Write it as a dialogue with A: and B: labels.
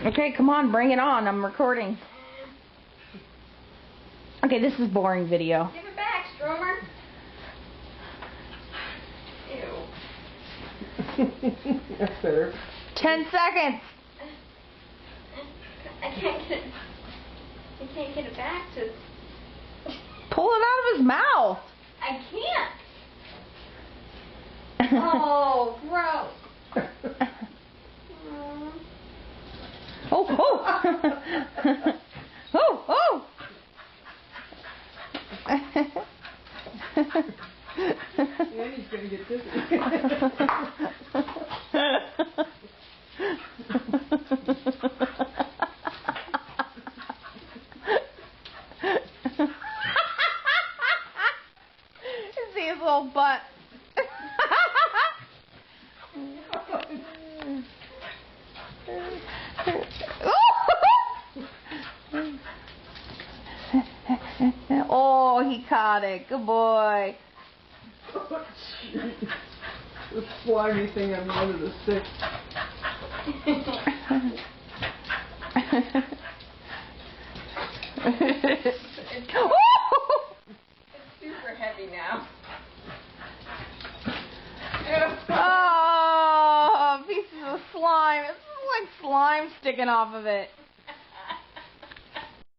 A: Okay, come on, bring it on. I'm recording. Okay, this is boring video.
B: Give it back, Stromer. Ew.
C: That's better.
A: 10 seconds.
B: I can't get it back to...
A: Pull it out of his mouth.
B: I can't. Oh, gross.
A: Oh, oh. Oh, oh.
C: Andy's gonna get dizzy.
A: See his little butt. Oh, he caught it. Good boy.
C: The slimy thing on the end of the stick.
B: It's super heavy now.
A: Oh, pieces of slime. It's like slime sticking off of it.